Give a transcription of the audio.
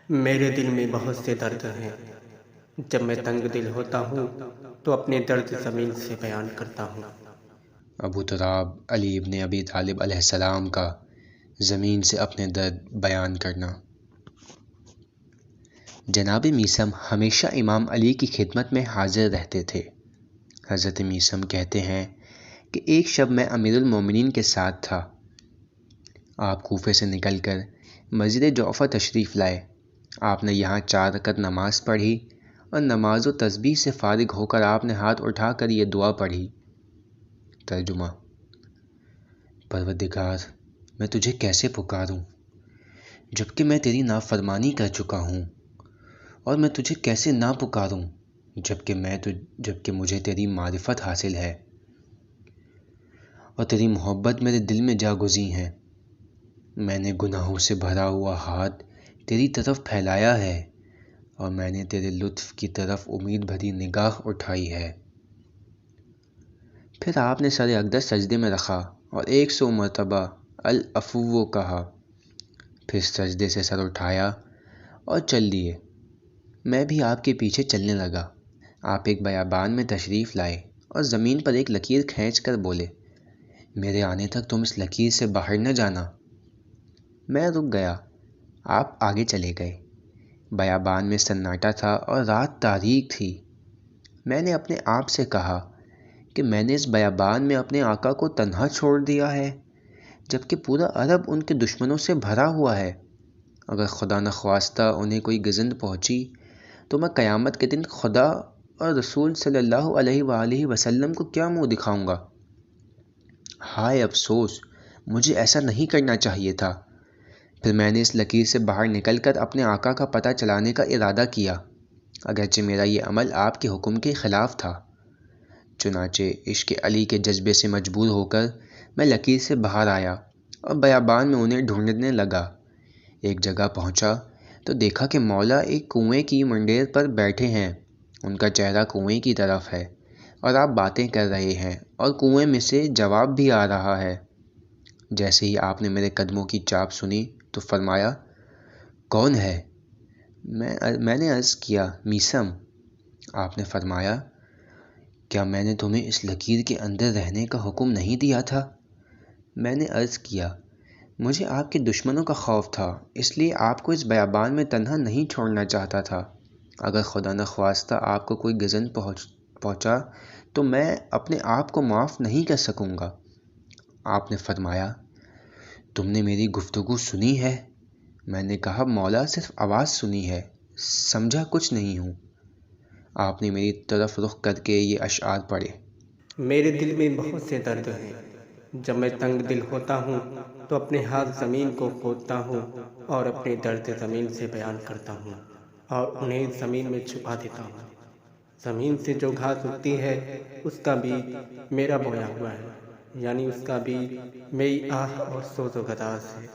میرے دل میں بہت سے درد ہیں۔ جب میں تنگ دل ہوتا ہوں تو اپنے درد زمین سے بیان کرتا ہوں۔ ابو تراب علی ابن ابی طالب علیہ السلام کا زمین سے اپنے درد بیان کرنا۔ جناب میثم ہمیشہ امام علی کی خدمت میں حاضر رہتے تھے۔ حضرت میثم کہتے ہیں کہ ایک شب میں امیر المومنین کے ساتھ تھا۔ آپ کوفے سے نکل کر مسجد جعفر تشریف لائے۔ آپ نے یہاں 4 رکعت نماز پڑھی اور نماز و تسبیح سے فارغ ہو کر آپ نے ہاتھ اٹھا کر یہ دعا پڑھی۔ ترجمہ: پروردگار، میں تجھے کیسے پکاروں جبکہ میں تیری نافرمانی کر چکا ہوں، اور میں تجھے کیسے نہ پکاروں جبکہ مجھے تیری معرفت حاصل ہے اور تیری محبت میرے دل میں جا گزی ہے۔ میں نے گناہوں سے بھرا ہوا ہاتھ تیری طرف پھیلایا ہے اور میں نے تیرے لطف کی طرف امید بھری نگاہ اٹھائی ہے۔ پھر آپ نے سر اقدس سجدے میں رکھا اور 100 مرتبہ العفو کہا، پھر سجدے سے سر اٹھایا اور چل دیے۔ میں بھی آپ کے پیچھے چلنے لگا۔ آپ ایک بیابان میں تشریف لائے اور زمین پر ایک لکیر کھینچ کر بولے، میرے آنے تک تم اس لکیر سے باہر نہ جانا۔ میں رک گیا۔ آپ آگے چلے گئے۔ بیابان میں سناٹا تھا اور رات تاریک تھی۔ میں نے اپنے آپ سے کہا کہ میں نے اس بیابان میں اپنے آقا کو تنہا چھوڑ دیا ہے، جبکہ پورا عرب ان کے دشمنوں سے بھرا ہوا ہے۔ اگر خدا نخواستہ انہیں کوئی گزند پہنچی تو میں قیامت کے دن خدا اور رسول صلی اللہ علیہ وآلہ وسلم کو کیا منہ دکھاؤں گا؟ ہائے افسوس، مجھے ایسا نہیں کرنا چاہیے تھا۔ پھر میں نے اس لکیر سے باہر نکل کر اپنے آقا کا پتہ چلانے کا ارادہ کیا، اگرچہ میرا یہ عمل آپ کے حکم کے خلاف تھا۔ چنانچہ عشق علی کے جذبے سے مجبور ہو کر میں لکیر سے باہر آیا اور بیابان میں انہیں ڈھونڈنے لگا۔ ایک جگہ پہنچا تو دیکھا کہ مولا ایک کنویں کی منڈیر پر بیٹھے ہیں۔ ان کا چہرہ کنویں کی طرف ہے اور آپ باتیں کر رہے ہیں اور کنویں میں سے جواب بھی آ رہا ہے۔ جیسے ہی آپ نے میرے قدموں کی چاپ سنی تو فرمایا، کون ہے؟ میں نے عرض کیا، میثم۔ آپ نے فرمایا، کیا میں نے تمہیں اس لکیر کے اندر رہنے کا حکم نہیں دیا تھا؟ میں نے عرض کیا، مجھے آپ کے دشمنوں کا خوف تھا، اس لیے آپ کو اس بیابان میں تنہا نہیں چھوڑنا چاہتا تھا۔ اگر خدا نخواستہ آپ کو کوئی گزند پہنچا تو میں اپنے آپ کو معاف نہیں کر سکوں گا۔ آپ نے فرمایا، تم نے میری گفتگو سنی ہے؟ میں نے کہا، مولا صرف آواز سنی ہے، سمجھا کچھ نہیں ہوں۔ آپ نے میری طرف رخ کر کے یہ اشعار پڑھے۔ میرے دل میں بہت سے درد ہیں۔ جب میں تنگ دل ہوتا ہوں تو اپنے ہاتھ زمین کو کھودتا ہوں اور اپنے درد زمین سے بیان کرتا ہوں اور انہیں زمین میں چھپا دیتا ہوں۔ زمین سے جو گھاس اگتی ہے اس کا بیج میرا بویا ہوا ہے، یعنی اس کا بیج میری آہ اور سوز و گداز ہے۔